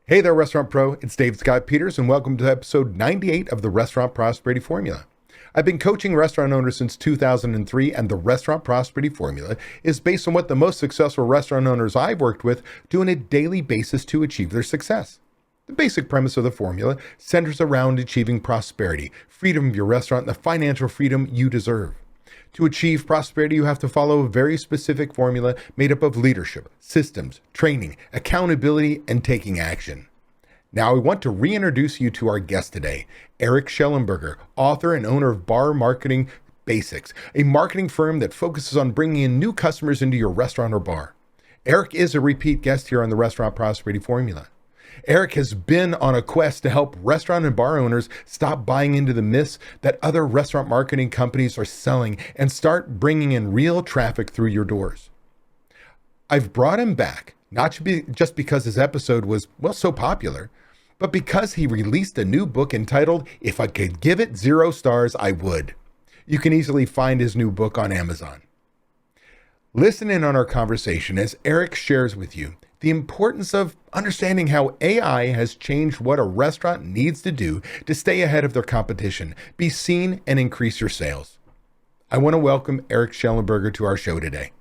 Hey there, Restaurant Pro. It's Dave Scott Peters, and welcome to episode 98 of the Restaurant Prosperity Formula. I've been coaching restaurant owners since 2003, and the Restaurant Prosperity Formula is based on what the most successful restaurant owners I've worked with do on a daily basis to achieve their success. The basic premise of the formula centers around achieving prosperity, freedom of your restaurant, and the financial freedom you deserve. To achieve prosperity, you have to follow a very specific formula made up of leadership, systems, training, accountability, and taking action. Now, I want to reintroduce you to our guest today, Erik Shellenberger, author and owner of Bar Marketing Basics, a marketing firm that focuses on bringing in new customers into your restaurant or bar. Erik is a repeat guest here on the Restaurant Prosperity Formula. Erik has been on a quest to help restaurant and bar owners stop buying into the myths that other restaurant marketing companies are selling and start bringing in real traffic through your doors. I've brought him back, not just because his episode was, so popular, but because he released a new book entitled, If I Could Give It 0 Stars, I Would. You can easily find his new book on Amazon. Listen in on our conversation as Erik shares with you the importance of understanding how AI has changed what a restaurant needs to do to stay ahead of their competition, be seen, and increase your sales. I want to welcome Erik Shellenberger to our show today.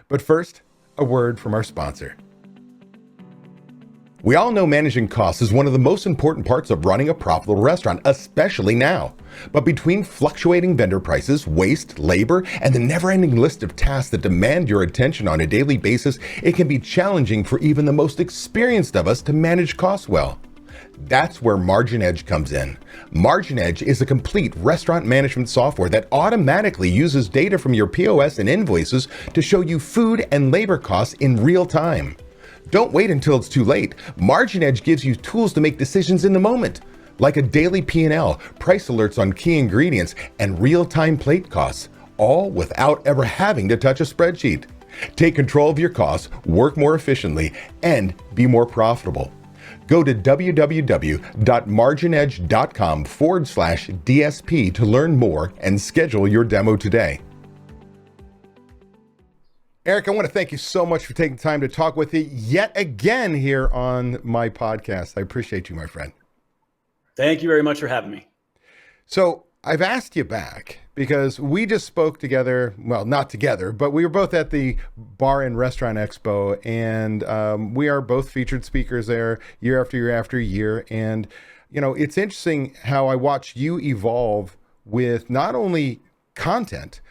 But first, a word from our sponsor. We all know managing costs is one of the most important parts of running a profitable restaurant, especially now. But between fluctuating vendor prices, waste, labor, and the never-ending list of tasks that demand your attention on a daily basis, it can be challenging for even the most experienced of us to manage costs well. That's where Margin Edge comes in. Margin Edge is a complete restaurant management software that automatically uses data from your POS and invoices to show you food and labor costs in real time. Don't wait until it's too late. Margin Edge gives you tools to make decisions in the moment, like a daily P&L, price alerts on key ingredients, and real-time plate costs, all without ever having to touch a spreadsheet. Take control of your costs, work more efficiently, and be more profitable. Go to www.marginedge.com/DSP to learn more and schedule your demo today. Erik, I want to thank you so much for taking time to talk with me yet again here on my podcast. I appreciate you, my friend. Thank you very much for having me. So I've asked you back because we just spoke together, well, not together, but we were both at the Bar and Restaurant Expo, and we are both featured speakers there year after year after year. And, it's interesting how I watch you evolve with not only content,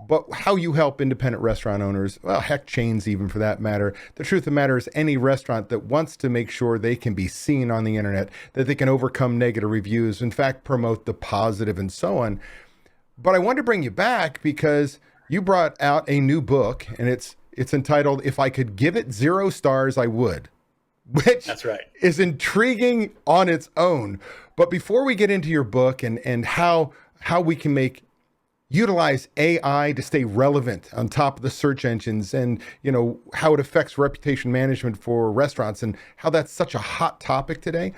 but how you help independent restaurant owners, well, heck, chains even for that matter. The truth of the matter is any restaurant that wants to make sure they can be seen on the internet, that they can overcome negative reviews, in fact, promote the positive and so on. But I wanted to bring you back because you brought out a new book, and it's entitled, If I Could Give It 0 Stars, I Would, which That's right. is intriguing on its own. But before we get into your book and how we can utilize AI to stay relevant on top of the search engines and, how it affects reputation management for restaurants and how that's such a hot topic today.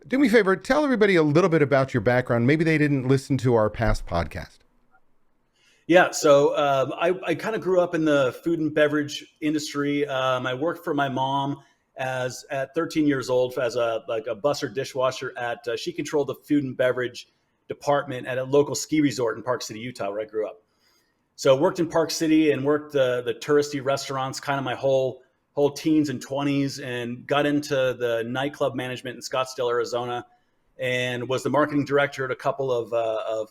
Do me a favor, tell everybody a little bit about your background. Maybe they didn't listen to our past podcast. Yeah, so I kind of grew up in the food and beverage industry. I worked for my mom at 13 years old as a busser dishwasher she controlled the food and beverage department at a local ski resort in Park City, Utah, where I grew up. So worked in Park City and worked the touristy restaurants kind of my whole teens and 20s, and got into the nightclub management in Scottsdale, Arizona, and was the marketing director at a couple of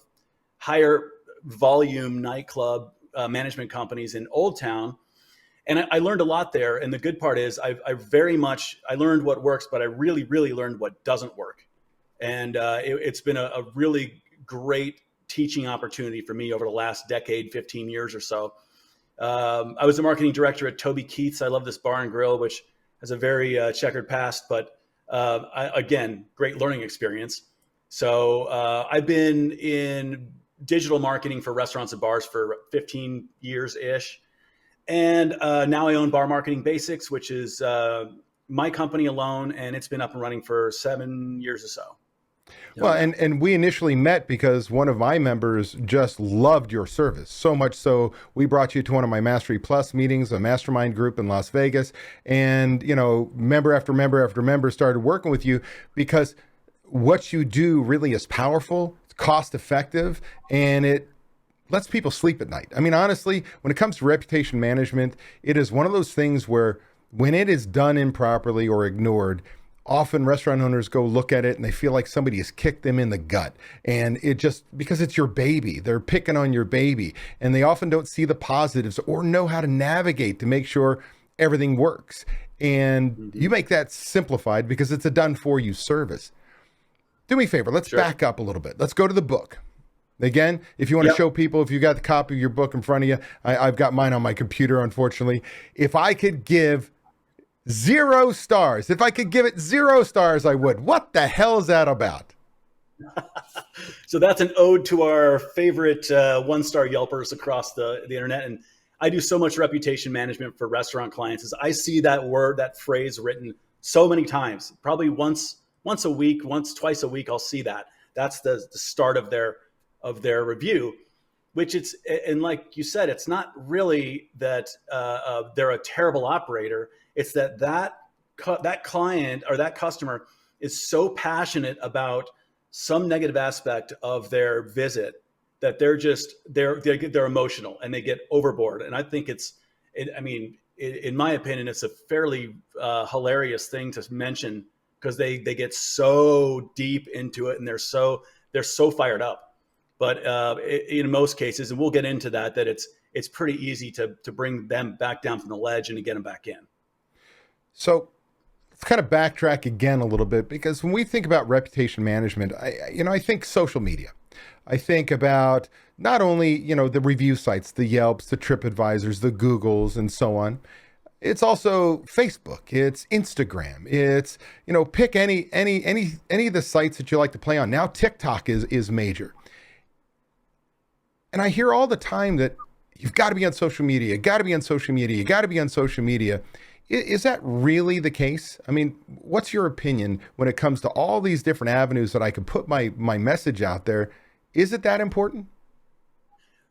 higher volume nightclub management companies in Old Town. And I learned a lot there. And the good part is I learned what works, but I really, really learned what doesn't work. And it's been a really great teaching opportunity for me over the last decade, 15 years or so. I was the marketing director at Toby Keith's. I love this bar and grill, which has a very checkered past, but again, great learning experience. So I've been in digital marketing for restaurants and bars for 15 years-ish. And now I own Bar Marketing Basics, which is my company alone, and it's been up and running for 7 years or so. Oh Well, yeah. and we initially met because one of my members just loved your service so much so we brought you to one of my Mastery Plus meetings, a mastermind group in Las Vegas, and member after member after member started working with you because what you do really is powerful, it's cost effective, and it lets people sleep at night. I mean, honestly, when it comes to reputation management, it is one of those things where when it is done improperly or ignored, often restaurant owners go look at it and they feel like somebody has kicked them in the gut. And it just, because it's your baby, they're picking on your baby. And they often don't see the positives or know how to navigate to make sure everything works. And Hmm. you make that simplified because it's a done for you service. Do me a favor, let's Sure. back up a little bit. Let's go to the book. Again, if you want to Yep. show people, if you got the copy of your book in front of you, I've got mine on my computer, unfortunately. If I could give 0 stars, if I could give it 0 stars, I would. What the hell is that about? So that's an ode to our favorite one-star Yelpers across the internet. And I do so much reputation management for restaurant clients. Is I see that word, that phrase written so many times, probably once a week, once twice a week. I'll see that. That's the start of their review. Which it's, and like you said, it's not really that they're a terrible operator. It's that client or that customer is so passionate about some negative aspect of their visit that they're emotional and they get overboard. And I think I mean, in my opinion, it's a fairly hilarious thing to mention because they get so deep into it and they're so fired up. But in most cases, and we'll get into that it's pretty easy to bring them back down from the ledge and to get them back in. So let's kind of backtrack again a little bit because when we think about reputation management, I think social media. I think about not only, the review sites, the Yelps, the TripAdvisors, the Googles, and so on. It's also Facebook, it's Instagram, it's, pick any of the sites that you like to play on. Now TikTok is major. And I hear all the time that you've got to be on social media, got to be on social media, you got to be on social media. Is that really the case? I mean, what's your opinion when it comes to all these different avenues that I could put my message out there? Is it that important?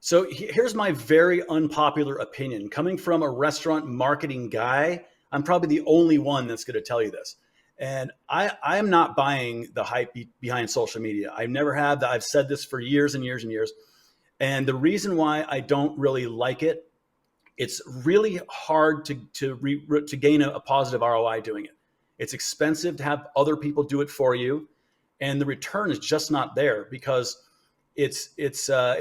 So here's my very unpopular opinion. Coming from a restaurant marketing guy, I'm probably the only one that's going to tell you this. And I am not buying the hype behind social media. I never have. I've said this for years and years and years. And the reason why I don't really like it, it's really hard to gain a positive ROI doing it. It's expensive to have other people do it for you, and the return is just not there because it's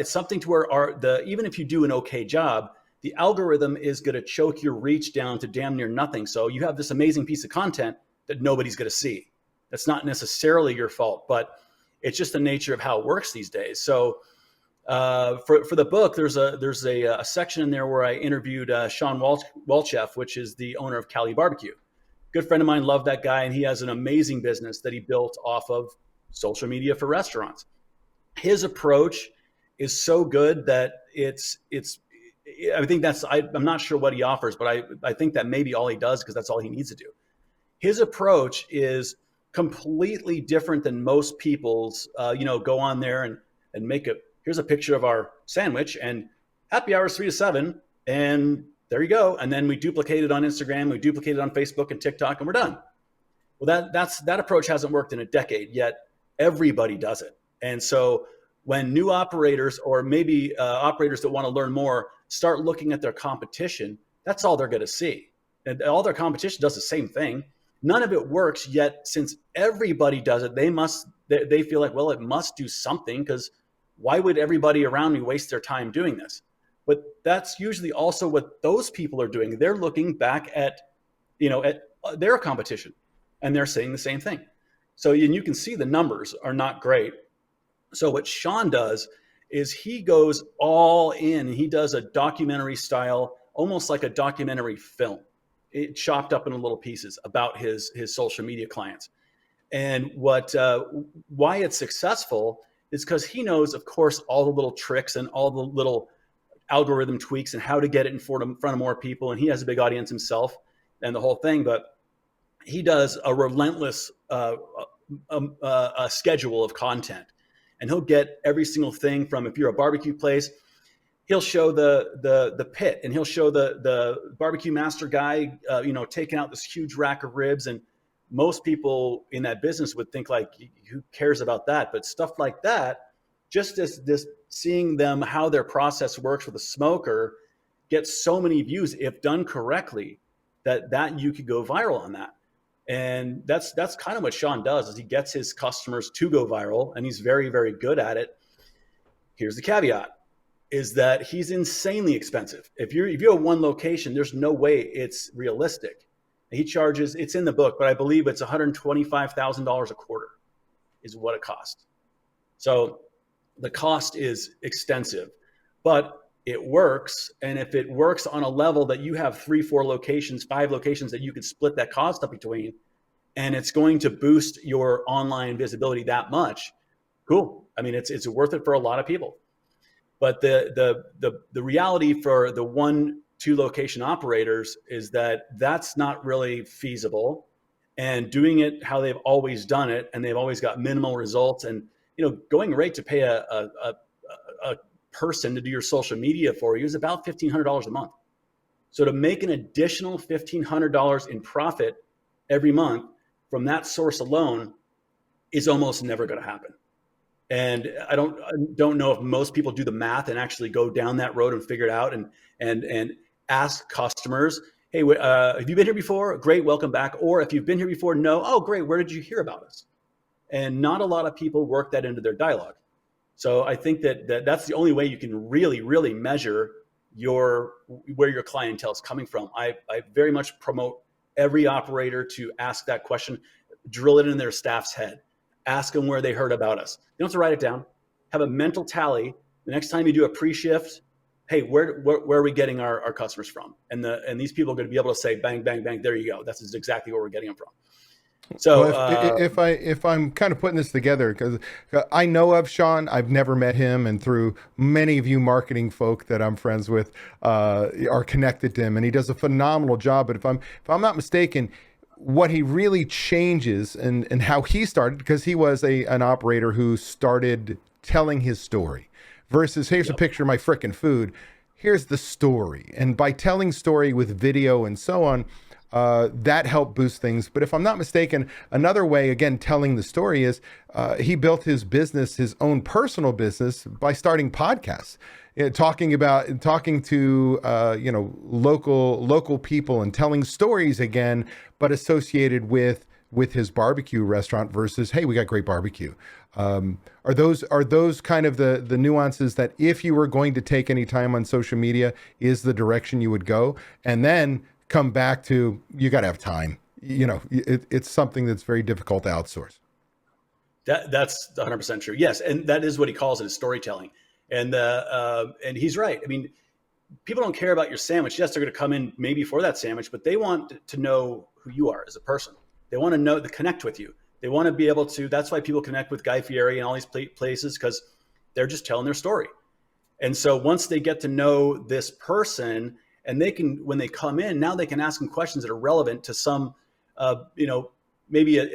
something to where even if you do an okay job, the algorithm is going to choke your reach down to damn near nothing. So you have this amazing piece of content that nobody's going to see. That's not necessarily your fault, but it's just the nature of how it works these days. So for the book, there's a section in there where I interviewed Sean Walchef, which is the owner of Cali Barbecue. Good friend of mine, loved that guy, and he has an amazing business that he built off of social media for restaurants. His approach is so good that it's. I think I'm not sure what he offers, but I think that maybe all he does because that's all he needs to do. His approach is completely different than most people's. Go on there and make here's a picture of our sandwich and happy hours 3 to 7, and there you go. And then we duplicate it on Instagram, we duplicate it on Facebook and TikTok, and we're done. Well, that approach hasn't worked in a decade yet. Everybody does it. And so when new operators or maybe operators that want to learn more start looking at their competition, that's all they're going to see. And all their competition does the same thing. None of it works yet. Since everybody does it, they feel like, well, it must do something because why would everybody around me waste their time doing this? But that's usually also what those people are doing. They're looking back at their competition and they're saying the same thing. So and you can see the numbers are not great. So what Sean does is he goes all in. He does a documentary style, almost like a documentary film, it chopped up into little pieces about his social media clients. And why it's successful is because he knows, of course, all the little tricks and all the little algorithm tweaks and how to get it in front of more people. And he has a big audience himself and the whole thing. But he does a relentless a schedule of content, and he'll get every single thing from, if you're a barbecue place, he'll show the pit, and he'll show the barbecue master guy, taking out this huge rack of ribs. And most people in that business would think like, who cares about that? But stuff like that, just this seeing them, how their process works with a smoker, gets so many views if done correctly, that you could go viral on that. And that's kind of what Sean does, is he gets his customers to go viral, and he's very, very good at it. Here's the caveat, is that he's insanely expensive. If you have one location, there's no way it's realistic. He charges, it's in the book, but I believe it's $125,000 a quarter is what it costs. So the cost is extensive, but it works. And if it works on a level that you have 3, 4 locations, 5 locations that you could split that cost up between, and it's going to boost your online visibility that much, cool. I mean, it's worth it for a lot of people. But the reality for the 1, 2 location operators is that that's not really feasible, and doing it how they've always done it, and they've always got minimal results. And going rate to pay a person to do your social media for you is about $1,500 a month. So to make an additional $1,500 in profit every month from that source alone is almost never going to happen. And I don't know if most people do the math and actually go down that road and figure it out and ask customers, hey, have you been here before? Great, welcome back. Or if you've been here before, no, oh, great, where did you hear about us? And not a lot of people work that into their dialogue. So I think that's the only way you can really, really measure where your clientele is coming from. I very much promote every operator to ask that question, drill it in their staff's head. Ask them where they heard about us. You don't have to write it down. Have a mental tally. The next time you do a pre-shift, hey, where are we getting our customers from? And these people are going to be able to say, bang, bang, bang, there you go. That's exactly where we're getting them from. So well, if I'm kind of putting this together, because I know of Sean, I've never met him, and through many of you marketing folk that I'm friends with are connected to him, and he does a phenomenal job. But if I'm not mistaken, what he really changes and how he started, because he was an operator who started telling his story versus here's a picture of my frickin' food. Here's the story. And by telling story with video and so on, that helped boost things. But if I'm not mistaken, another way, again, telling the story is he built his business, his own personal business, by starting podcasts. Talking to local people and telling stories again, but associated with his barbecue restaurant versus, hey, we got great barbecue. Are those kind of the nuances that if you were going to take any time on social media is the direction you would go, and then come back to, you got to have time. It's something that's very difficult to outsource. That's 100% true. Yes, and that is what he calls it, is storytelling. And he's right. I mean, people don't care about your sandwich. Yes, they're going to come in maybe for that sandwich, but they want to know who you are as a person. They want to connect with you. They want to be able to. That's why people connect with Guy Fieri and all these places, because they're just telling their story. And so once they get to know this person, and they can, when they come in, now they can ask them questions that are relevant to some, maybe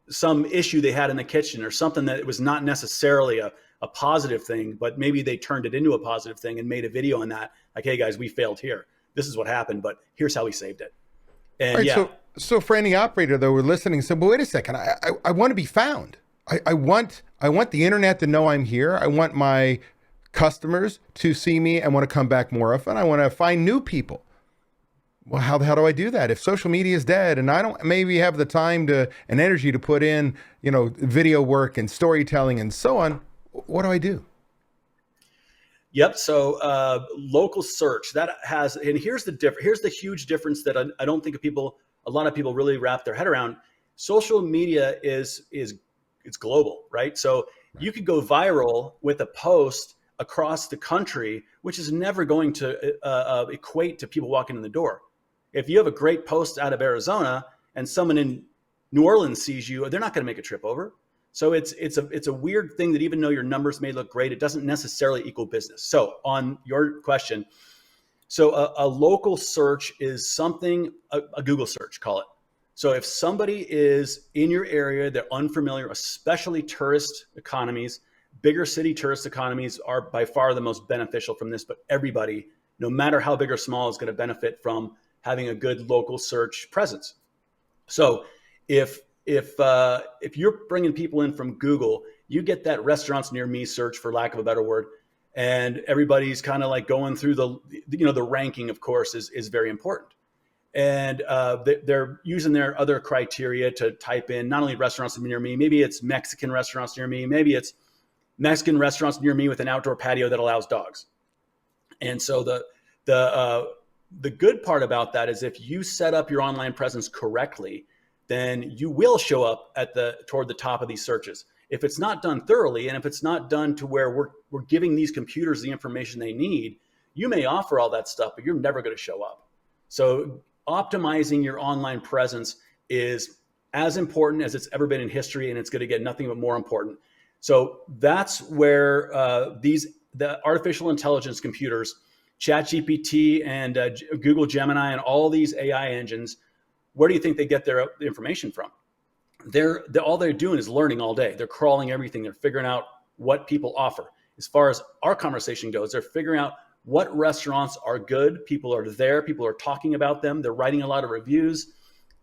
some issue they had in the kitchen, or something that was not necessarily a positive thing, but maybe they turned it into a positive thing and made a video on that. Like, hey guys, we failed here. This is what happened, but here's how we saved it. And right, so for any operator though, we're listening, so, but wait a second, I want to be found. I want the internet to know I'm here. I want my customers to see me and want to come back more often. I want to find new people. Well, how do I do that? If social media is dead and I don't maybe have the time and energy to put in, video work and storytelling and so on, what do I do? Yep. So local search, that has, and here's the huge difference that I don't think a lot of people really wrap their head around. Social media is it's global, right? So you could go viral with a post across the country, which is never going to equate to people walking in the door. If you have a great post out of Arizona and someone in New Orleans sees you, they're not going to make a trip over. So it's a weird thing that even though your numbers may look great, it doesn't necessarily equal business. So on your question, so a local search is something, a Google search, call it. So if somebody is in your area, they're unfamiliar, especially tourist economies, bigger city tourist economies are by far the most beneficial from this, but everybody, no matter how big or small, is going to benefit from having a good local search presence. So if you're bringing people in from Google, you get that restaurants near me search, for lack of a better word, and everybody's kind of like going through the ranking. Of course, is very important, and they're using their other criteria to type in not only restaurants near me, maybe it's Mexican restaurants near me, maybe it's Mexican restaurants near me with an outdoor patio that allows dogs. And so the good part about that is if you set up your online presence correctly, then you will show up toward the top of these searches. If it's not done thoroughly, and if it's not done to where we're giving these computers the information they need, you may offer all that stuff, but you're never going to show up. So optimizing your online presence is as important as it's ever been in history, and it's going to get nothing but more important. So that's where the artificial intelligence computers, ChatGPT and Google Gemini and all these AI engines, where do you think they get their information from? All they're doing is learning all day. They're crawling everything. They're figuring out what people offer. As far as our conversation goes, they're figuring out what restaurants are good. People are there. People are talking about them. They're writing a lot of reviews.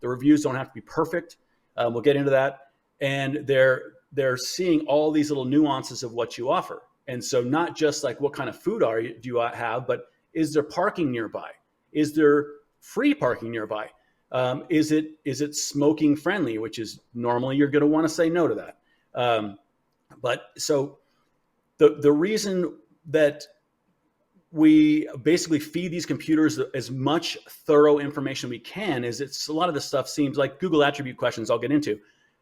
The reviews don't have to be perfect. We'll get into that. And they're seeing all these little nuances of what you offer. And so not just like what kind of food do you have, but is there parking nearby? Is there free parking nearby? Is it smoking friendly, which is normally you're going to want to say no to that. But so the reason that we basically feed these computers as much thorough information we can is it's a lot of the stuff seems like Google attribute questions I'll get into.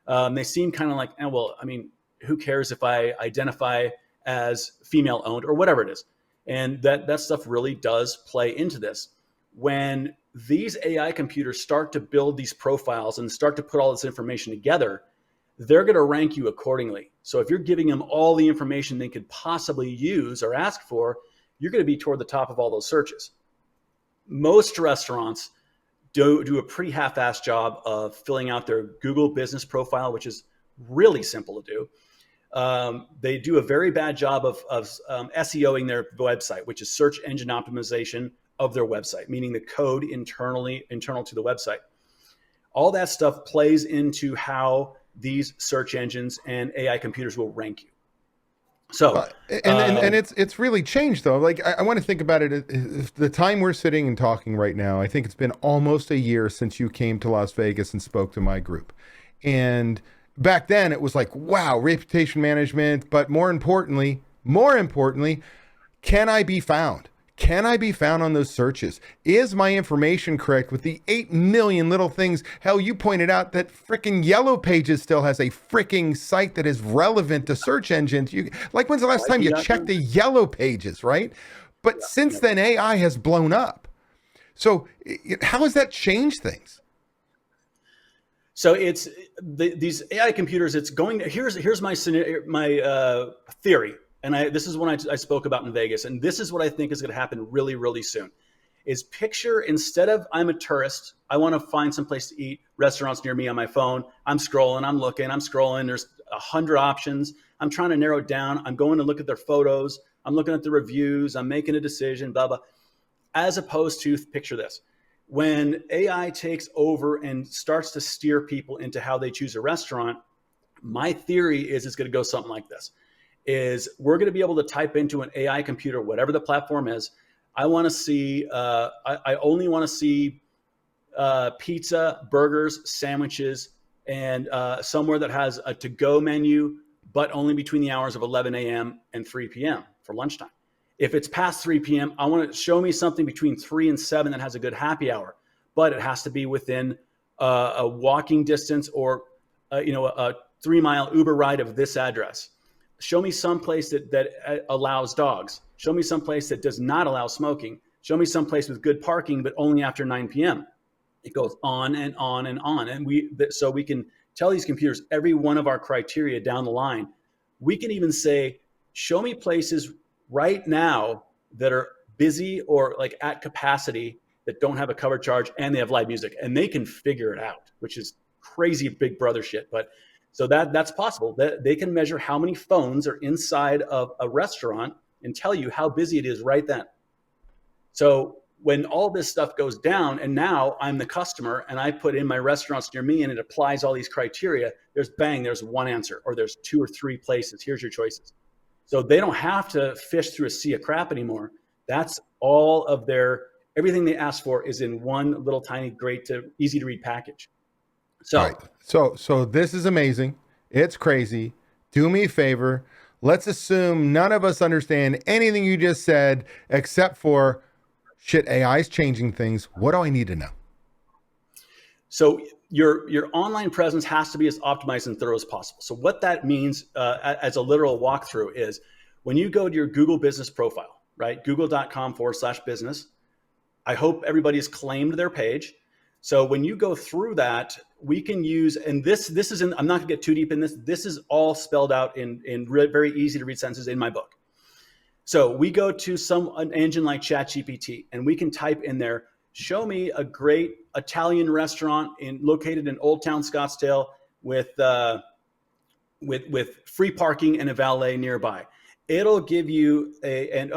They seem kind of like, well, I mean, who cares if I identify as female owned or whatever it is. And that stuff really does play into this. When these AI computers start to build these profiles and start to put all this information together, they're going to rank you accordingly. So if you're giving them all the information they could possibly use or ask for, you're going to be toward the top of all those searches. Most restaurants do a pretty half-assed job of filling out their Google business profile, which is really simple to do. They do a very bad job of SEOing their website, which is search engine optimization of their website, meaning the code internal to the website. All that stuff plays into how these search engines and AI computers will rank you. So, and it's really changed though. Like I want to think about it. The time we're sitting and talking right now, I think it's been almost a year since you came to Las Vegas and spoke to my group. And back then it was like, wow, reputation management. But more importantly, can I be found? Can I be found on those searches? Is my information correct with the 8 million little things? Hell, you pointed out that freaking Yellow Pages still has a freaking site that is relevant to search engines. Like, when's the last time you checked the Yellow Pages, right? But since then, AI has blown up. So how has that changed things? So it's these AI computers. It's going. Here's my theory. And this is one I spoke about in Vegas. And this is what I think is going to happen really, really soon. Is picture, instead of I'm a tourist, I want to find some place to eat, restaurants near me on my phone. I'm scrolling, I'm looking, I'm scrolling. There's 100 options. I'm trying to narrow it down. I'm going to look at their photos. I'm looking at the reviews. I'm making a decision, blah, blah. As opposed to, picture this. When AI takes over and starts to steer people into how they choose a restaurant, my theory is it's going to go something like this. Is we're going to be able to type into an AI computer, whatever the platform is. I want to see, I only want to see pizza, burgers, sandwiches, and somewhere that has a to-go menu, but only between the hours of 11 a.m. and 3 p.m. for lunchtime. If it's past 3 p.m., I want to show me something between 3 and 7 that has a good happy hour, but it has to be within a walking distance or a 3-mile Uber ride of this address. Show me some place that allows dogs. Show me some place that does not allow smoking. Show me some place with good parking, but only after 9 p.m. It goes on and on and on. And so we can tell these computers every one of our criteria down the line. We can even say, show me places right now that are busy or like at capacity that don't have a cover charge and they have live music, and they can figure it out, which is crazy big brother shit. But so that's possible. That they can measure how many phones are inside of a restaurant and tell you how busy it is right then. So when all this stuff goes down, and now I'm the customer and I put in my restaurants near me and it applies all these criteria, there's one answer, or there's 2 or 3 places. Here's your choices. So they don't have to fish through a sea of crap anymore. That's all of everything they ask for is in one little tiny, easy to read package. So, right. So this is amazing. It's crazy. Do me a favor. Let's assume none of us understand anything you just said, except for shit, AI is changing things. What do I need to know? So your online presence has to be as optimized and thorough as possible. So what that means as a literal walkthrough is when you go to your Google business profile, right? Google.com/business. I hope everybody has claimed their page. So when you go through that, we can use, and this isn't, I'm not gonna get too deep in this. This is all spelled out in very easy to read sentences in my book. So we go to an engine like ChatGPT, and we can type in there, show me a great Italian restaurant located in Old Town Scottsdale with free parking and a valet nearby. It'll give you and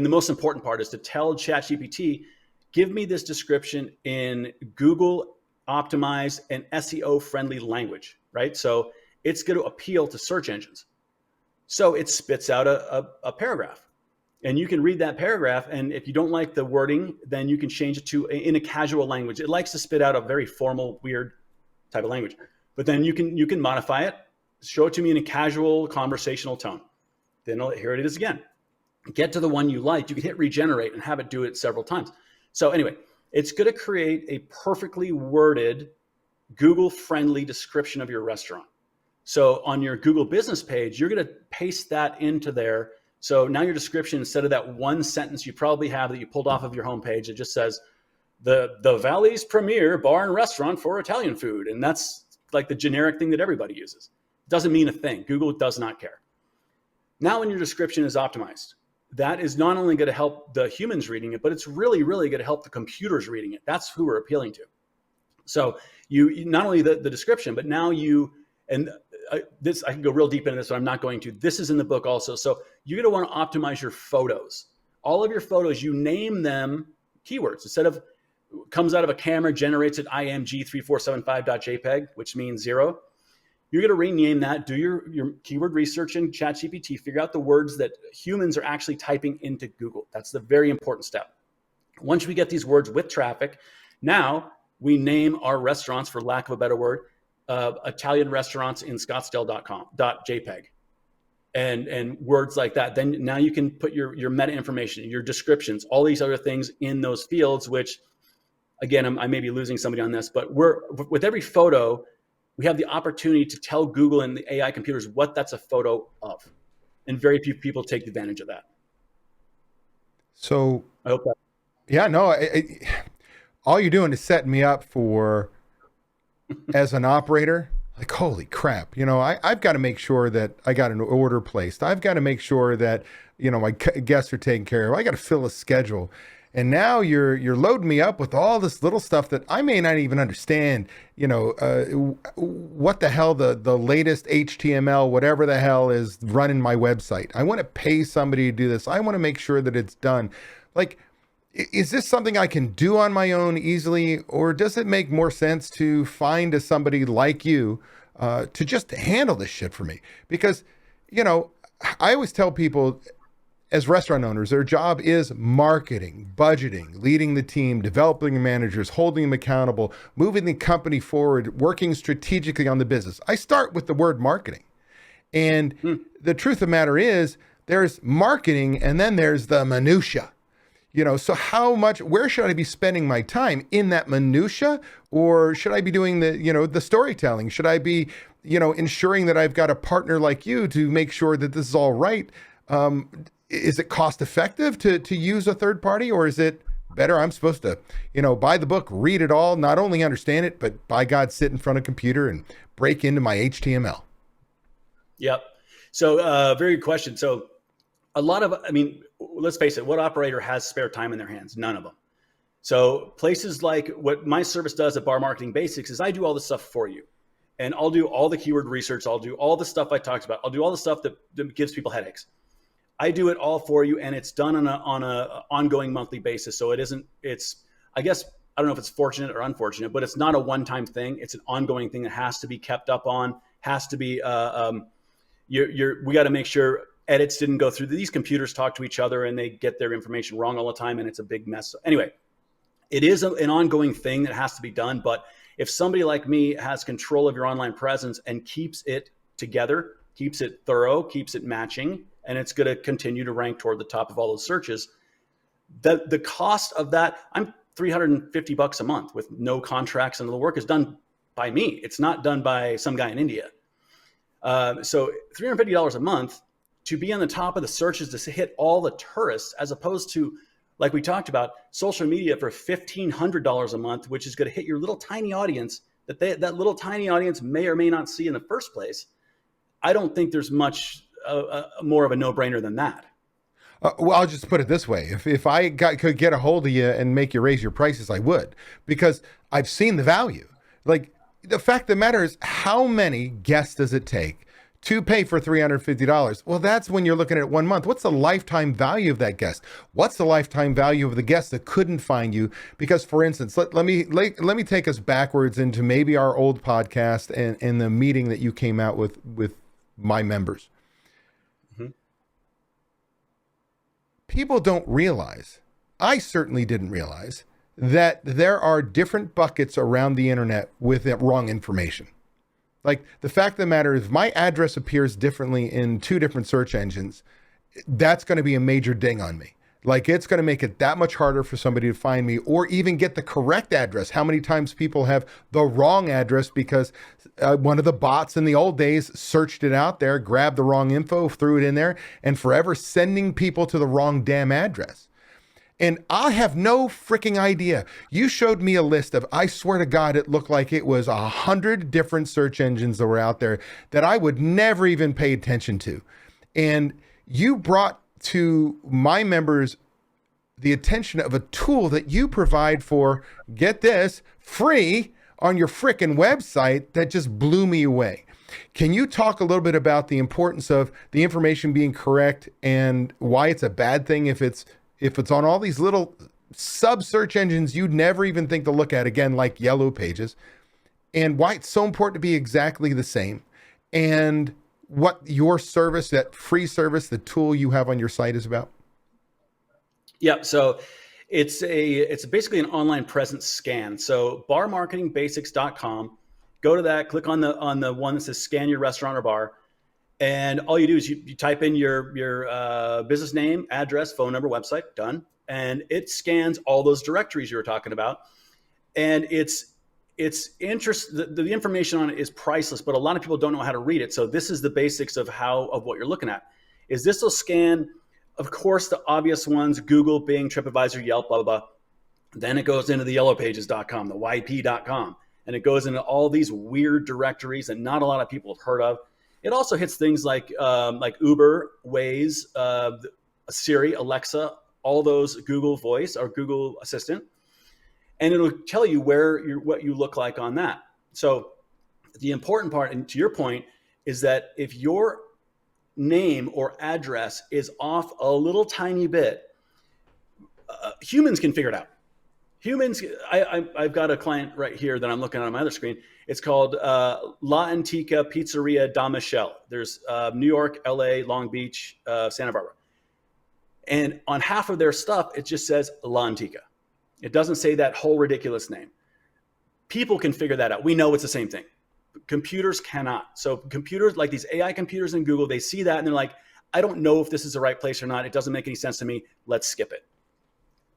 the most important part is to tell ChatGPT, give me this description in Google optimized and SEO friendly language, right? So it's going to appeal to search engines. So it spits out a paragraph, and you can read that paragraph. And if you don't like the wording, then you can change it to in a casual language. It likes to spit out a very formal, weird type of language, but then you can modify it, show it to me in a casual conversational tone. Then here it is again. Get to the one you like. You can hit regenerate and have it do it several times. So anyway, it's going to create a perfectly worded, Google-friendly description of your restaurant. So on your Google business page, you're going to paste that into there. So now your description, instead of that one sentence you probably have that you pulled off of your homepage, it just says the Valley's premier bar and restaurant for Italian food. And that's like the generic thing that everybody uses. It doesn't mean a thing. Google does not care. Now when your description is optimized, that is not only going to help the humans reading it, but it's really, really going to help the computers reading it. That's who we're appealing to. So you not only the description, but now this, I can go real deep into this, but I'm not going to. This is in the book also. So you're going to want to optimize your photos. All of your photos, you name them keywords. Instead of comes out of a camera, generates at img3475.jpg, which means 0. You're going to rename that, do your keyword research in ChatGPT, figure out the words that humans are actually typing into Google. That's the very important step. Once we get these words with traffic, now we name our restaurants, for lack of a better word, Italian restaurants in Scottsdale.com.jpg, and words like that. Then now you can put your meta information, your descriptions, all these other things in those fields, which again, I may be losing somebody on this, but with every photo, we have the opportunity to tell Google and the AI computers what that's a photo of. And very few people take advantage of that. So I hope that. Yeah, no, all you're doing is setting me up for, as an operator, like, holy crap, I've got to make sure that I got an order placed. I've got to make sure that, my guests are taken care of. I got to fill a schedule. And now you're loading me up with all this little stuff that I may not even understand, what the hell the latest HTML, whatever the hell is running my website. I want to pay somebody to do this. I want to make sure that it's done. Like, is this something I can do on my own easily, or does it make more sense to find somebody like you to just handle this shit for me? Because, I always tell people, as restaurant owners, their job is marketing, budgeting, leading the team, developing managers, holding them accountable, moving the company forward, working strategically on the business. I start with the word marketing. And the truth of the matter is, there's marketing and then there's the minutia. So where should I be spending my time in that minutia? Or should I be doing the storytelling? Should I be, ensuring that I've got a partner like you to make sure that this is all right? Is it cost effective to use a third party, or is it better I'm supposed to, buy the book, read it all, not only understand it, but by God, sit in front of a computer and break into my HTML? Yep. So very good question. So let's face it, what operator has spare time in their hands? None of them. So places like what my service does at Bar Marketing Basics is I do all this stuff for you. And I'll do all the keyword research. I'll do all the stuff I talked about. I'll do all the stuff that gives people headaches. I do it all for you, and it's done on a ongoing monthly basis. So I guess, I don't know if it's fortunate or unfortunate, but it's not a one-time thing. It's an ongoing thing that has to be kept up on, has to be, we got to make sure edits didn't go through. These computers talk to each other and they get their information wrong all the time, and it's a big mess. So anyway, it is an ongoing thing that has to be done. But if somebody like me has control of your online presence and keeps it together, keeps it thorough, keeps it matching, and it's going to continue to rank toward the top of all those searches, the cost of that, I'm $350 a month with no contracts, and the work is done by me. It's not done by some guy in India. So $350 a month to be on the top of the searches, to hit all the tourists, as opposed to, like we talked about, social media for $1,500 a month, which is going to hit your little tiny audience that little tiny audience may or may not see in the first place. I don't think there's much more of a no-brainer than that. Well, I'll just put it this way. If I could get a hold of you and make you raise your prices, I would, because I've seen the value. Like, the fact of the matter is, how many guests does it take to pay for $350? Well, that's when you're looking at 1 month. What's the lifetime value of that guest? What's the lifetime value of the guest that couldn't find you? Because, for instance, let me take us backwards into maybe our old podcast and the meeting that you came out with my members. Mm-hmm. People don't realize, I certainly didn't realize, that there are different buckets around the internet with wrong information. Like, the fact of the matter is, if my address appears differently in 2 different search engines, that's going to be a major ding on me. Like, it's going to make it that much harder for somebody to find me or even get the correct address. How many times people have the wrong address because one of the bots in the old days searched it out there, grabbed the wrong info, threw it in there, and forever sending people to the wrong damn address. And I have no freaking idea. You showed me a list of, I swear to God, it looked like it was 100 different search engines that were out there that I would never even pay attention to. And you brought to my members the attention of a tool that you provide for, get this, free on your frickin' website that just blew me away. Can you talk a little bit about the importance of the information being correct and why it's a bad thing if it's on all these little sub search engines you'd never even think to look at, again, like Yellow Pages, and why it's so important to be exactly the same, and what your service, that free service, the tool you have on your site, is about? Yeah, so it's basically an online presence scan. So barmarketingbasics.com, go to that, click on the one that says scan your restaurant or bar. And all you do is you type in your business name, address, phone number, website, done. And it scans all those directories you were talking about. And the information on it is priceless, but a lot of people don't know how to read it. So this is the basics of what you're looking at. Is this will scan, of course, the obvious ones: Google, Bing, TripAdvisor, Yelp, blah, blah, blah. Then it goes into the yellowpages.com, the yp.com, and it goes into all these weird directories that not a lot of people have heard of. It also hits things like Uber, Waze, Siri, Alexa, all those Google Voice or Google Assistant, and it'll tell you what you look like on that. So the important part, and to your point, is that if your name or address is off a little tiny bit, humans can figure it out. Humans, I've got a client right here that I'm looking at on my other screen. It's called La Antica Pizzeria da Michelle. There's New York, LA, Long Beach, Santa Barbara. And on half of their stuff, it just says La Antica. It doesn't say that whole ridiculous name. People can figure that out. We know it's the same thing. Computers cannot. So computers, like these AI computers in Google, they see that and they're like, I don't know if this is the right place or not. It doesn't make any sense to me. Let's skip it.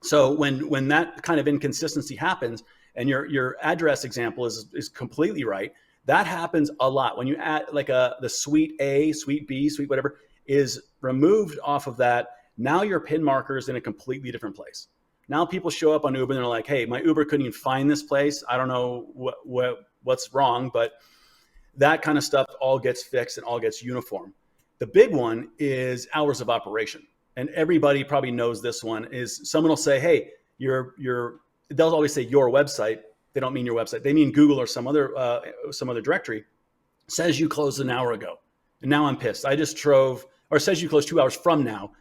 So when that kind of inconsistency happens, and your address example is completely right, that happens a lot. When you add like the suite A, suite B, suite whatever is removed off of that, now your pin marker is in a completely different place. Now people show up on Uber and they're like, hey, my Uber couldn't even find this place. I don't know what's wrong, but that kind of stuff all gets fixed and all gets uniform. The big one is hours of operation. And everybody probably knows this one is someone will say, hey, your they'll always say your website. They don't mean your website. They mean Google or some other directory says you closed an hour ago. And now I'm pissed. I just drove, or says you closed 2 hours from now.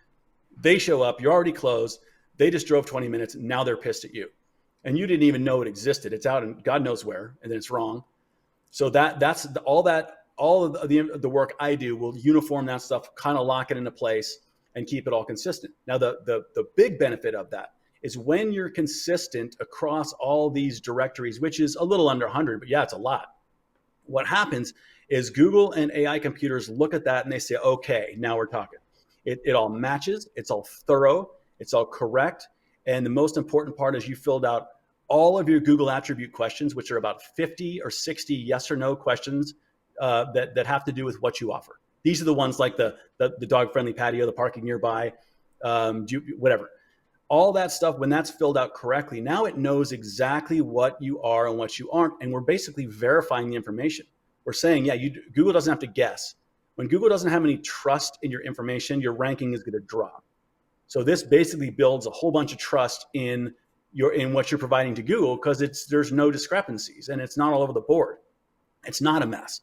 They show up, you're already closed. They just drove 20 minutes. And now they're pissed at you. And you didn't even know it existed. It's out in God knows where, and then it's wrong. So all of the work I do will uniform that stuff, kind of lock it into place and keep it all consistent. Now, the big benefit of that is when you're consistent across all these directories, which is a little under 100, but yeah, it's a lot. What happens is Google and AI computers look at that and they say, okay, now we're talking. It all matches, it's all thorough, it's all correct. And the most important part is you filled out all of your Google attribute questions, which are about 50 or 60 yes or no questions that have to do with what you offer. These are the ones like the dog-friendly patio, the parking nearby, whatever. All that stuff, when that's filled out correctly, now it knows exactly what you are and what you aren't. And we're basically verifying the information. We're saying, yeah, Google doesn't have to guess. When Google doesn't have any trust in your information, your ranking is going to drop. So this basically builds a whole bunch of trust in what you're providing to Google, because there's no discrepancies and it's not all over the board. It's not a mess.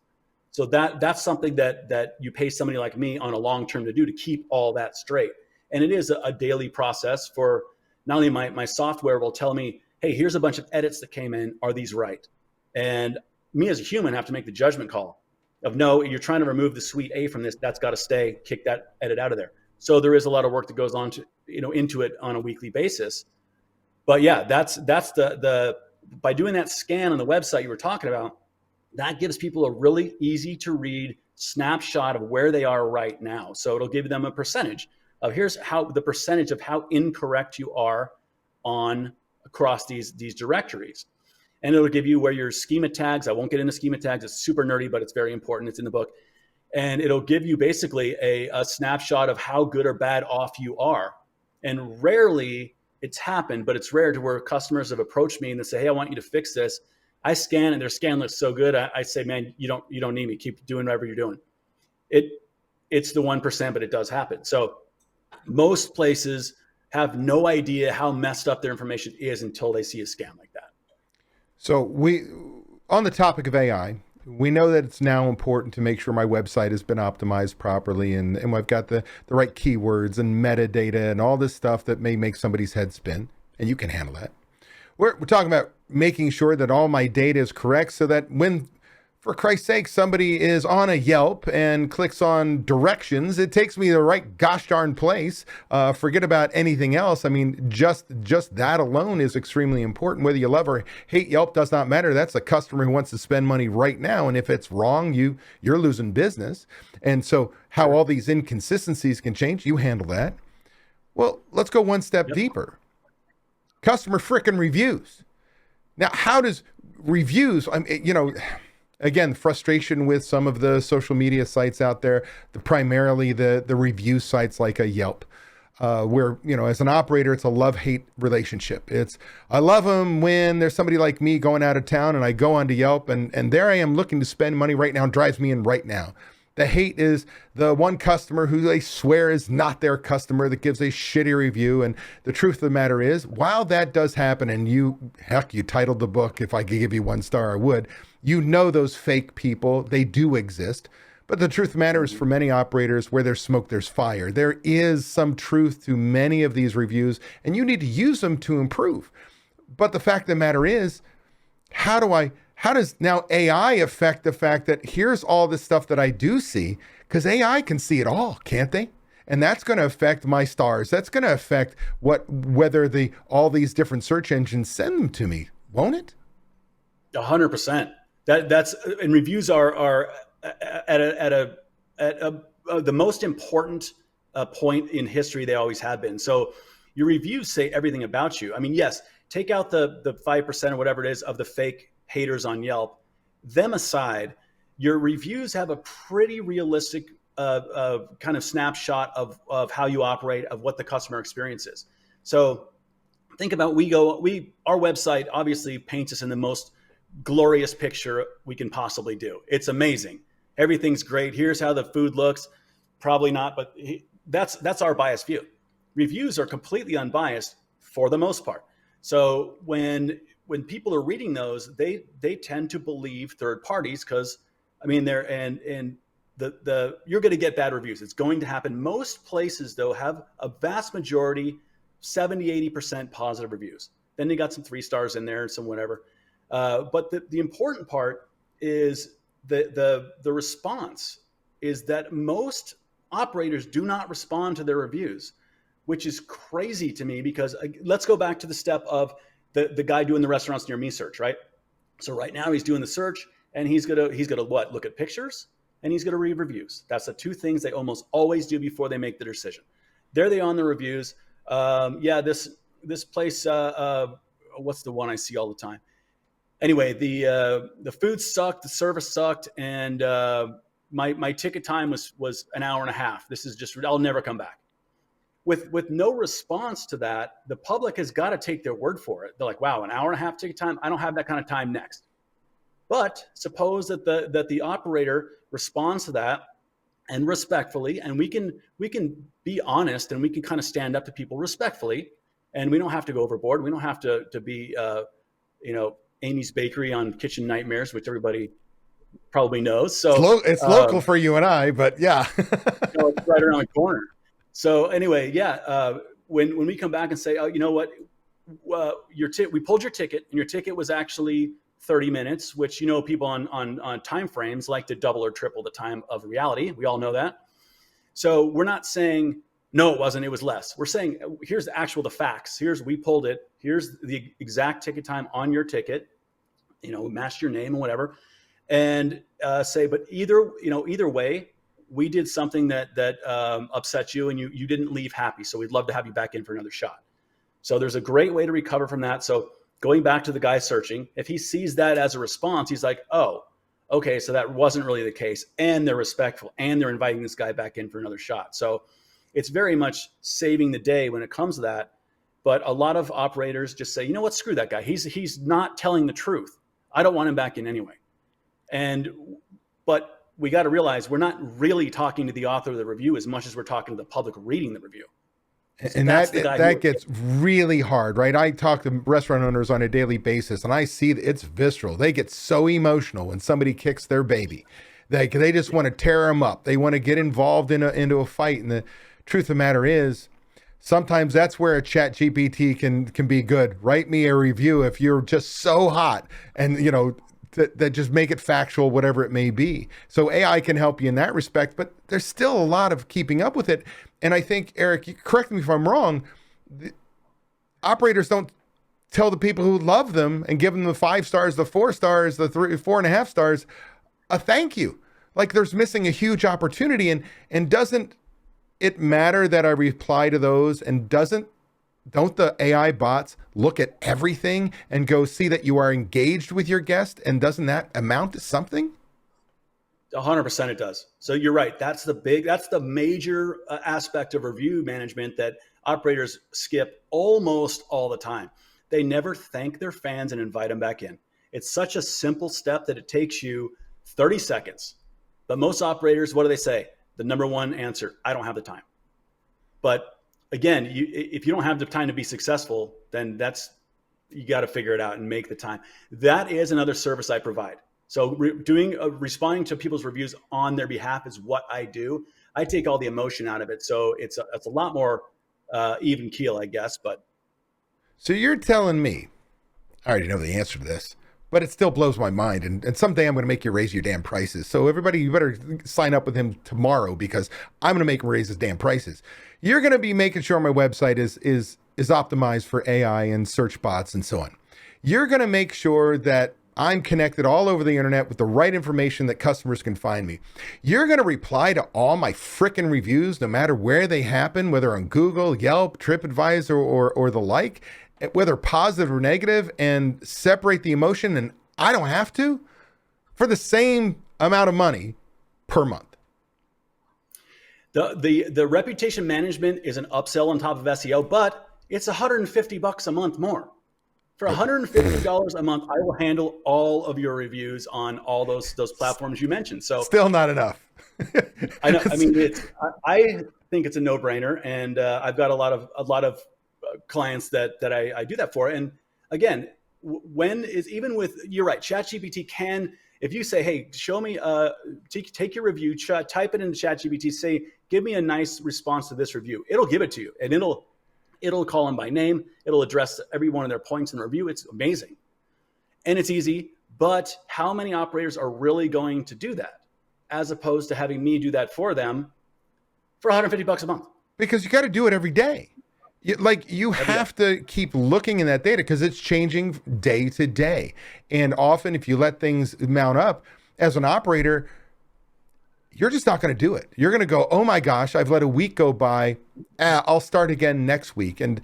So that's something that you pay somebody like me on a long term to do, to keep all that straight. And it is a daily process. For not only my software will tell me, hey, here's a bunch of edits that came in. Are these right? And me as a human have to make the judgment call of, no, you're trying to remove the suite A from this. That's got to stay. Kick that edit out of there. So there is a lot of work that goes on into it on a weekly basis. But yeah, that's the by doing that scan on the website you were talking about, that gives people a really easy to read snapshot of where they are right now. So it'll give them a percentage of here's how the percentage of how incorrect you are across these directories. And it'll give you where your schema tags, I won't get into schema tags, it's super nerdy, but it's very important. It's in the book. And it'll give you basically a snapshot of how good or bad off you are. And rarely it's happened, but it's rare to where customers have approached me and they say, hey, I want you to fix this. I scan and their scan looks so good. I say, man, you don't need me. Keep doing whatever you're doing. It's the 1%, but it does happen. So most places have no idea how messed up their information is until they see a scam like that. So on the topic of AI, we know that it's now important to make sure my website has been optimized properly and I've got the right keywords and metadata and all this stuff that may make somebody's head spin, and you can handle that. We're talking about making sure that all my data is correct so that when, for Christ's sake, somebody is on a Yelp and clicks on directions, it takes me to the right gosh darn place. Forget about anything else. I mean, just that alone is extremely important. Whether you love or hate Yelp does not matter. That's a customer who wants to spend money right now. And if it's wrong, you're losing business. And so how all these inconsistencies can change, you handle that. Well, let's go one step deeper. Customer frickin' reviews. Now, how does reviews, again, frustration with some of the social media sites out there, primarily the review sites like a Yelp, where, as an operator, it's a love-hate relationship. I love them when there's somebody like me going out of town and I go onto Yelp and there I am looking to spend money right now, drives me in right now. The hate is the one customer who they swear is not their customer that gives a shitty review. And the truth of the matter is, while that does happen, and you titled the book, if I could give you 1 star, I would, those fake people, they do exist. But the truth of the matter is, for many operators, where there's smoke, there's fire. There is some truth to many of these reviews, and you need to use them to improve. But the fact of the matter is, how does now AI affect the fact that here's all this stuff that I do see? Because AI can see it all, can't they? And that's going to affect my stars. That's going to affect whether all these different search engines send them to me, won't it? 100%. And reviews are at the most important point in history. They always have been. So your reviews say everything about you. I mean, yes, take out the 5% or whatever it is of the fake haters on Yelp. Them aside, your reviews have a pretty realistic kind of snapshot of how you operate, of what the customer experience is. So think about, our website obviously paints us in the most glorious picture we can possibly do. It's amazing. Everything's great. Here's how the food looks. Probably not, but that's our biased view. Reviews are completely unbiased for the most part. So when people are reading those, they tend to believe third parties because I mean they're and the you're going to get bad reviews. It's going to happen. Most places though have a vast majority, 70-80% positive reviews. Then they got some 3 stars in there and some whatever. But the important part is the response is that most operators do not respond to their reviews, which is crazy to me because let's go back to the step of the guy doing the restaurants near me search, right? So right now he's doing the search and he's gonna what? Look at pictures and he's gonna read reviews. That's the 2 things they almost always do before they make the decision. There they on the reviews. Yeah, this place. What's the one I see all the time? Anyway, the food sucked, the service sucked, and my ticket time was an hour and a half. This is just I'll never come back. With no response to that, the public has got to take their word for it. They're like, wow, an hour and a half ticket time. I don't have that kind of time next. But suppose that the operator responds to that and respectfully, and we can be honest and we can kind of stand up to people respectfully, and we don't have to go overboard. We don't have to be Amy's Bakery on Kitchen Nightmares, which everybody probably knows. So it's local for you and I, but yeah, it's right around the corner. So anyway, yeah, when we come back and say, oh, you know what, we pulled your ticket, and your ticket was actually 30 minutes, which people on time frames like to double or triple the time of reality. We all know that. So we're not saying no, it wasn't. It was less. We're saying here's the facts. We pulled it. Here's the exact ticket time on your ticket. Match your name and whatever, and say, but either way, we did something that upset you, and you didn't leave happy. So we'd love to have you back in for another shot. So there's a great way to recover from that. So going back to the guy searching, if he sees that as a response, he's like, oh, okay, so that wasn't really the case, and they're respectful, and they're inviting this guy back in for another shot. So it's very much saving the day when it comes to that. But a lot of operators just say, you know what, screw that guy. He's not telling the truth. I don't want him back in anyway. But we got to realize we're not really talking to the author of the review as much as we're talking to the public reading the review. And that gets really hard, right? I talk to restaurant owners on a daily basis, and I see that it's visceral. They get so emotional when somebody kicks their baby. They just want to tear them up. They want to get involved into a fight. And the truth of the matter is, sometimes that's where a chat GPT can be good. Write me a review if you're just so hot, and that just make it factual, whatever it may be. So AI can help you in that respect, but there's still a lot of keeping up with it. And I think, Eric, you correct me if I'm wrong, the operators don't tell the people who love them and give them the 5 stars, the 4 stars, the 4.5 stars, a thank you. Like there's missing a huge opportunity. And doesn't it matter that I reply to those, and don't the AI bots look at everything and go see that you are engaged with your guest? And doesn't that amount to something? 100% it does. So you're right. That's the major aspect of review management that operators skip almost all the time. They never thank their fans and invite them back in. It's such a simple step that it takes you 30 seconds. But most operators, what do they say? The number one answer, I don't have the time. But again, if you don't have the time to be successful, then you got to figure it out and make the time. That is another service I provide. So responding to people's reviews on their behalf is what I do. I take all the emotion out of it. So it's a lot more even keel, I guess. But so you're telling me, I already know the answer to this, but it still blows my mind. And someday I'm going to make you raise your damn prices. So everybody, you better sign up with him tomorrow, because I'm going to make him raise his damn prices. You're going to be making sure my website is optimized for AI and search bots and so on. You're going to make sure that I'm connected all over the internet with the right information that customers can find me. You're going to reply to all my frickin' reviews, no matter where they happen, whether on Google, Yelp, TripAdvisor, or the like, whether positive or negative, and separate the emotion. And I don't have to, for the same amount of money per month. The reputation management is an upsell on top of SEO, but it's $150 a month more. For $150 a month, I will handle all of your reviews on all those platforms you mentioned. So still not enough. I know. I mean, I think it's a no-brainer, and I've got a lot of clients that I do that for. And again, even with, you're right, ChatGPT can, if you say, hey, show me, take your review, type it into ChatGPT, say, give me a nice response to this review. It'll give it to you, and it'll call them by name. It'll address every one of their points in the review. It's amazing. And it's easy, but how many operators are really going to do that as opposed to having me do that for them for $150 a month? Because you got to do it every day. You have to keep looking in that data because it's changing day to day. And often if you let things mount up as an operator, you're just not going to do it. You're going to go, oh my gosh, I've let a week go by. I'll start again next week. And,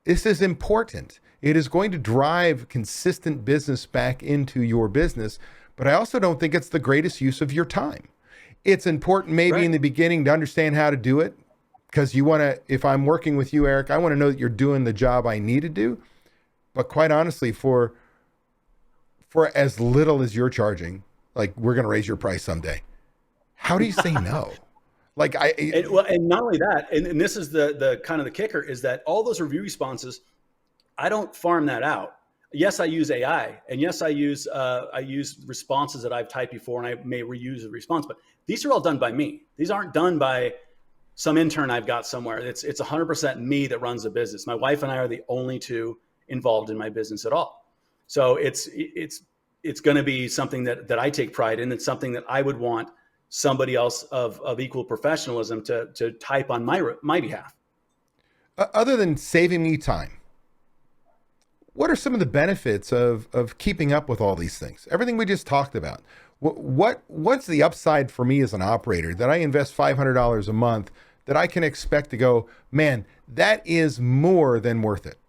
this is important. It is going to drive consistent business back into your business. But I also don't think it's the greatest use of your time. It's important maybe in the beginning to understand how to do it. Because you want to, if I'm working with you, Erik, I want to know that you're doing the job I need to do. But quite honestly, for as little as you're charging, like we're going to raise your price someday. How do you say no? And not only that, and this is the kind of the kicker, is that all those review responses, I don't farm that out. Yes, I use AI, and yes, I use responses that I've typed before, and I may reuse the response. But these are all done by me. These aren't done by some intern I've got somewhere. It's 100% me that runs the business. My wife and I are the only two involved in my business at all. So it's going to be something that I take pride in. It's something that I would want somebody else of equal professionalism to type on my behalf. Other than saving me time, what are some of the benefits of keeping up with all these things? Everything we just talked about. What's the upside for me as an operator that I invest $500 a month that I can expect to go, man, that is more than worth it?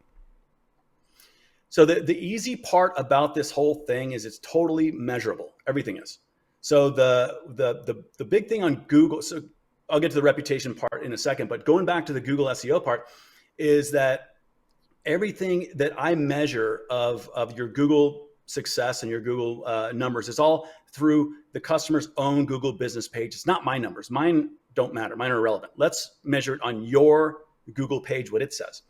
So the easy part about this whole thing is it's totally measurable. Everything is. So the big thing on Google, so I'll get to the reputation part in a second, but going back to the Google SEO part is that everything that I measure of your Google success and your Google numbers is all through the customer's own Google business page. It's not my numbers. Mine don't matter. Mine are irrelevant. Let's measure it on your Google page, what it says.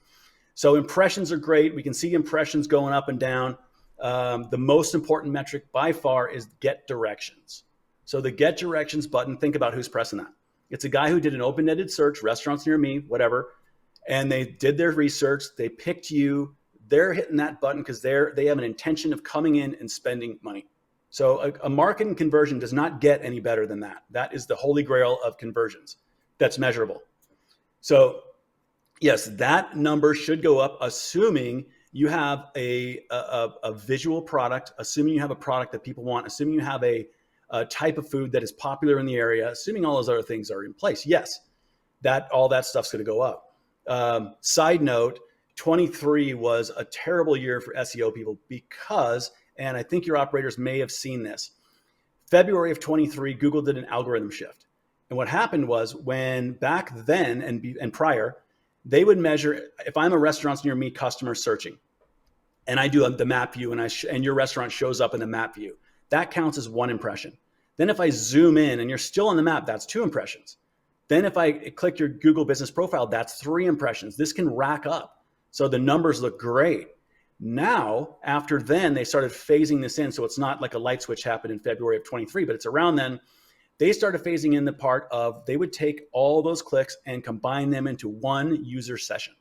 So impressions are great. We can see impressions going up and down. The most important metric by far is get directions. So the get directions button, think about who's pressing that. It's a guy who did an open-ended search, restaurants near me, whatever, and they did their research. They picked you. They're hitting that button because they have an intention of coming in and spending money. So a marketing conversion does not get any better than that. That is the holy grail of conversions. That's measurable. So yes, that number should go up, assuming you have a visual product, assuming you have a product that people want, assuming you have a type of food that is popular in the area, assuming all those other things are in place. Yes, all that stuff's going to go up. Side note, 23 was a terrible year for SEO people because, and I think your operators may have seen this, February of 23, Google did an algorithm shift. And what happened was when back then and prior, they would measure, if I'm a restaurants near me customer searching, and I do the map view and your restaurant shows up in the map view, that counts as one impression. Then if I zoom in and you're still on the map, that's 2 impressions. Then if I click your Google business profile, that's 3 impressions. This can rack up. So the numbers look great. Now, after then, they started phasing this in. So it's not like a light switch happened in February of 23, but it's around then. They started phasing in the part of they would take all those clicks and combine them into one user session.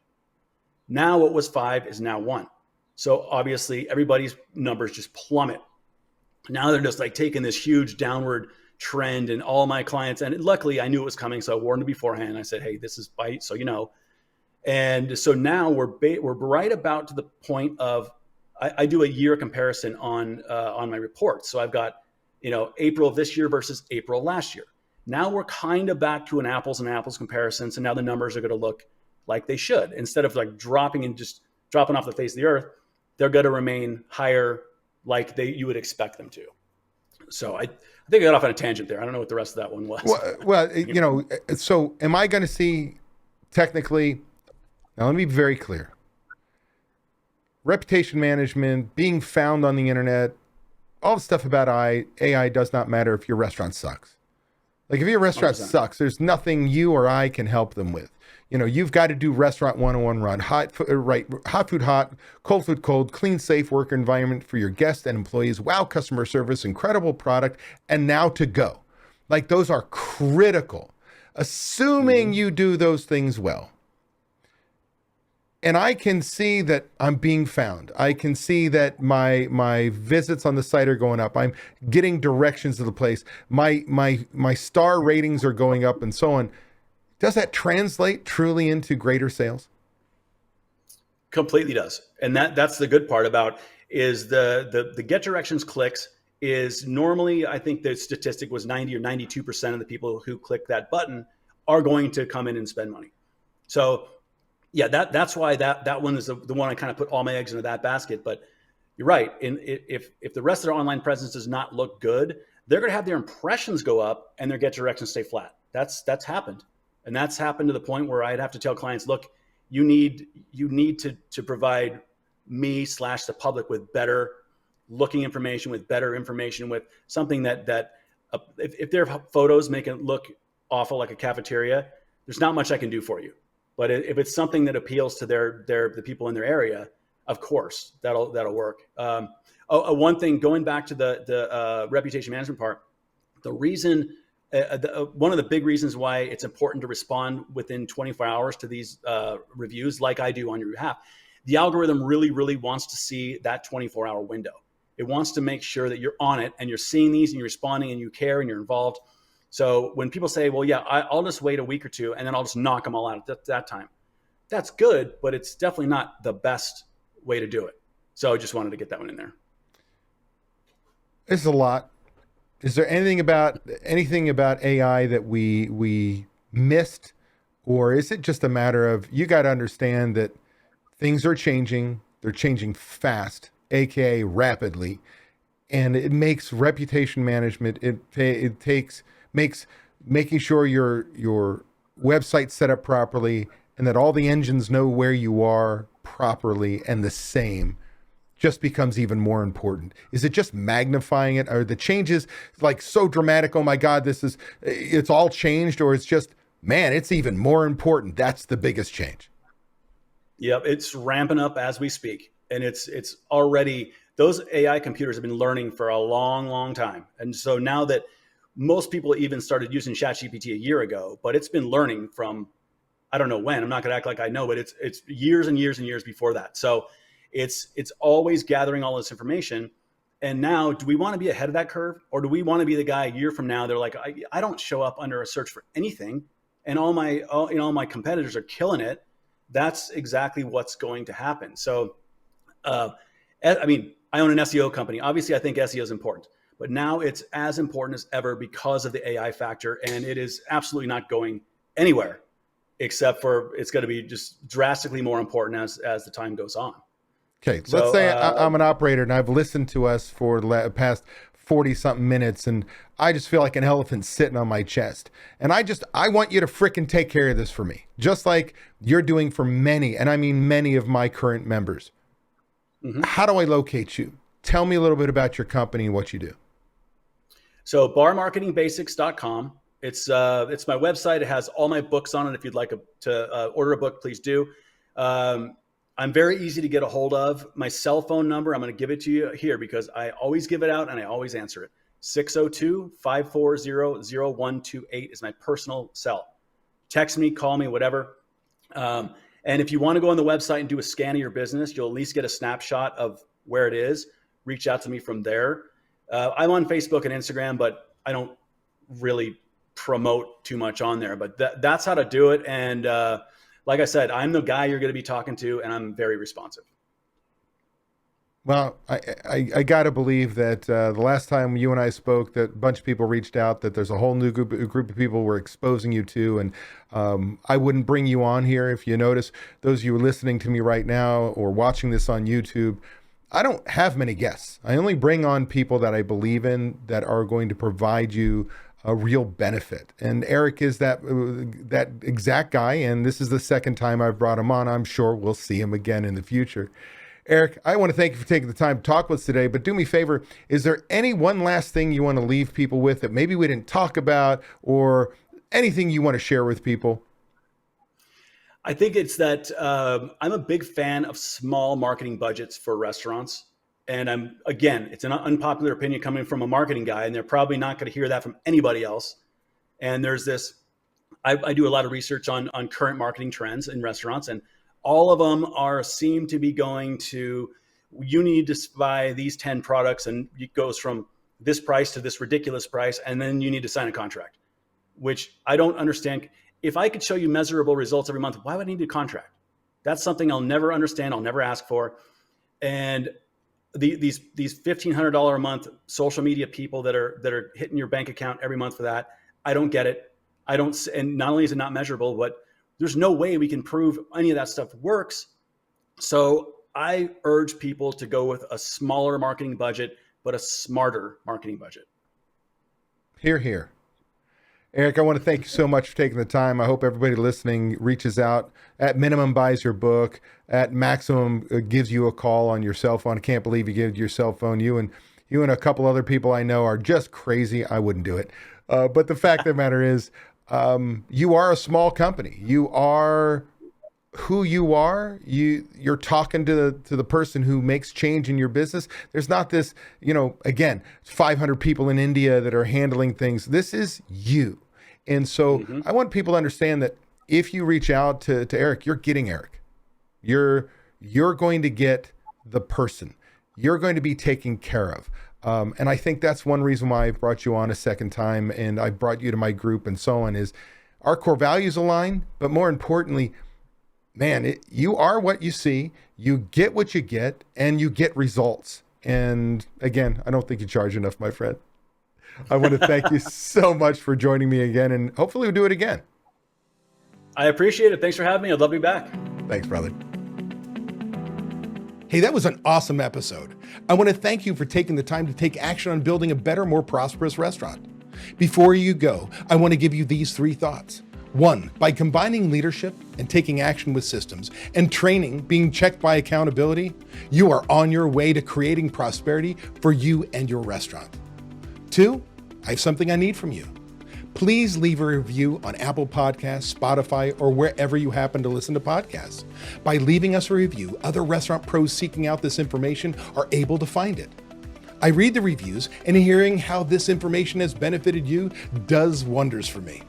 Now what was 5 is now 1. So obviously everybody's numbers just plummet. Now they're just like taking this huge downward trend, and all my clients, and luckily I knew it was coming, so I warned them beforehand. I said, hey, this is bite, so you know. And so now we're right about to the point of I do a year comparison on my report. So I've got April of this year versus April last year. Now we're kind of back to an apples and apples comparison. So now the numbers are going to look like they should. Instead of like dropping off the face of the earth, they're going to remain higher like you would expect them to. So I think I got off on a tangent there. I don't know what the rest of that one was. Well, so am I going to see technically? Now, let me be very clear. Reputation management, being found on the internet, all the stuff about AI does not matter if your restaurant sucks. Like if your restaurant 100%. sucks, there's nothing you or I can help them with. You've got to do restaurant 101 run, hot food hot, cold food cold, clean, safe work environment for your guests and employees, wow customer service, incredible product, and now to go. Like those are critical, assuming you do those things well. And I can see that I'm being found. I can see that my visits on the site are going up. I'm getting directions to the place. My star ratings are going up and so on. Does that translate truly into greater sales? Completely does. And that's the good part about is the get directions clicks is normally, I think the statistic was 90 or 92% of the people who click that button are going to come in and spend money. So yeah, that's why that one is the one I kind of put all my eggs into that basket. But you're right. If the rest of their online presence does not look good, they're going to have their impressions go up and their get directions stay flat. That's happened. And that's happened to the point where I'd have to tell clients, look, you need to provide me / the public with better looking information, with better information, with something that if their photos make it look awful like a cafeteria, there's not much I can do for you. But if it's something that appeals to the people in their area, of course, that'll work. One thing, going back to the reputation management part, the reason, one of the big reasons why it's important to respond within 24 hours to these reviews, like I do on your behalf, the algorithm really, really wants to see that 24-hour window. It wants to make sure that you're on it and you're seeing these and you're responding and you care and you're involved. So when people say, well, yeah, I'll just wait a week or two and then I'll just knock them all out at that time. That's good, but it's definitely not the best way to do it. So I just wanted to get that one in there. It's a lot. Is there anything about AI that we missed, or is it just a matter of you got to understand that things are changing, they're changing fast, aka rapidly, and it makes reputation management, makes making sure your website's set up properly and that all the engines know where you are properly and the same just becomes even more important. Is it just magnifying it? Are the changes like so dramatic? Oh my God, it's all changed, or it's just, man, it's even more important. That's the biggest change. Yep. It's ramping up as we speak. And it's already, those AI computers have been learning for a long, long time. And so now that most people even started using ChatGPT a year ago, but it's been learning from, I don't know when, I'm not going to act like I know, but it's years and years and years before that. So it's always gathering all this information. And now, do we want to be ahead of that curve, or do we want to be the guy a year from now? They're like, I don't show up under a search for anything, and all my competitors are killing it. That's exactly what's going to happen. So, I own an SEO company. Obviously, I think SEO is important, but now it's as important as ever because of the AI factor, and it is absolutely not going anywhere, except for it's going to be just drastically more important as the time goes on. Okay, let's say I'm an operator and I've listened to us for the past 40-something minutes, and I just feel like an elephant sitting on my chest. And I want you to frickin' take care of this for me, just like you're doing for many, and I mean many of my current members. Mm-hmm. How do I locate you? Tell me a little bit about your company and what you do. So barmarketingbasics.com. It's my website. It has all my books on it. If you'd like to order a book, please do. I'm very easy to get a hold of. My cell phone number, I'm going to give it to you here because I always give it out and I always answer it. 602-540-0128 is my personal cell. Text me, call me, whatever. And if you want to go on the website and do a scan of your business, you'll at least get a snapshot of where it is. Reach out to me from there. I'm on Facebook and Instagram, but I don't really promote too much on there. But that's how to do it. And like I said, I'm the guy you're going to be talking to, and I'm very responsive. Well, I got to believe that the last time you and I spoke, that a bunch of people reached out, that there's a whole new group of people we're exposing you to. And I wouldn't bring you on here if you notice, those of you listening to me right now or watching this on YouTube, I don't have many guests. I only bring on people that I believe in, that are going to provide you a real benefit. And Erik is that exact guy. And this is the second time I've brought him on. I'm sure we'll see him again in the future. Erik, I want to thank you for taking the time to talk with us today, but do me a favor. Is there any one last thing you want to leave people with that maybe we didn't talk about, or anything you want to share with people? I think it's that I'm a big fan of small marketing budgets for restaurants. And it's an unpopular opinion coming from a marketing guy, and they're probably not going to hear that from anybody else. And there's this, I do a lot of research on current marketing trends in restaurants, and all of them seem to be going to, you need to buy these 10 products, and it goes from this price to this ridiculous price, and then you need to sign a contract, which I don't understand. If I could show you measurable results every month, why would I need a contract? That's something I'll never understand. I'll never ask for. And these $1,500 a month social media people that are hitting your bank account every month for that, I don't get it. And not only is it not measurable, but there's no way we can prove any of that stuff works. So I urge people to go with a smaller marketing budget, but a smarter marketing budget. Hear, hear. Erik, I want to thank you so much for taking the time. I hope everybody listening reaches out, at minimum buys your book, at maximum gives you a call on your cell phone. I can't believe you gave your cell phone. You and a couple other people I know are just crazy. I wouldn't do it. But the fact of the matter is, you are a small company. You are who you are. You're talking to the person who makes change in your business. There's not this, again, 500 people in India that are handling things. This is you. And so I want people to understand that if you reach out to Erik, you're getting Erik. You're going to get the person. You're going to be taken care of. And I think that's one reason why I brought you on a second time, and I brought you to my group and so on, is our core values align, but more importantly, man, you are what you see, you get what you get, and you get results. And again, I don't think you charge enough, my friend. I want to thank you so much for joining me again, and hopefully we'll do it again. I appreciate it. Thanks for having me. I'd love to be back. Thanks, brother. Hey, that was an awesome episode. I want to thank you for taking the time to take action on building a better, more prosperous restaurant. Before you go, I want to give you these 3 thoughts. 1, by combining leadership and taking action with systems, and training being checked by accountability, you are on your way to creating prosperity for you and your restaurant. 2, I have something I need from you. Please leave a review on Apple Podcasts, Spotify, or wherever you happen to listen to podcasts. By leaving us a review, other restaurant pros seeking out this information are able to find it. I read the reviews, and hearing how this information has benefited you does wonders for me.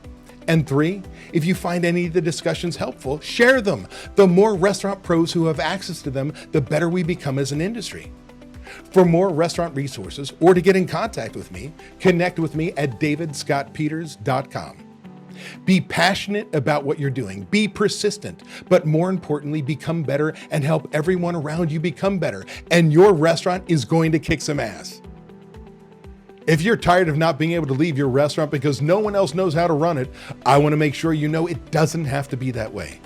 And 3, if you find any of the discussions helpful, share them. The more restaurant pros who have access to them, the better we become as an industry. For more restaurant resources or to get in contact with me, connect with me at davidscottpeters.com. Be passionate about what you're doing, be persistent, but more importantly, become better and help everyone around you become better, and your restaurant is going to kick some ass. If you're tired of not being able to leave your restaurant because no one else knows how to run it, I want to make sure you know it doesn't have to be that way.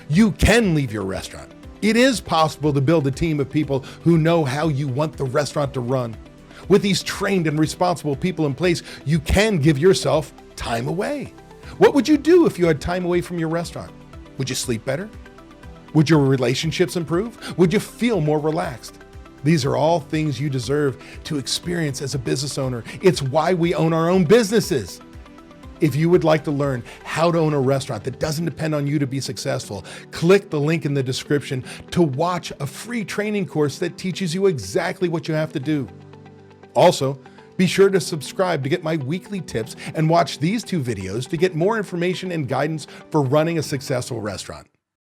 You can leave your restaurant. It is possible to build a team of people who know how you want the restaurant to run. With these trained and responsible people in place, you can give yourself time away. What would you do if you had time away from your restaurant? Would you sleep better? Would your relationships improve? Would you feel more relaxed? These are all things you deserve to experience as a business owner. It's why we own our own businesses. If you would like to learn how to own a restaurant that doesn't depend on you to be successful, click the link in the description to watch a free training course that teaches you exactly what you have to do. Also, be sure to subscribe to get my weekly tips and watch these 2 videos to get more information and guidance for running a successful restaurant.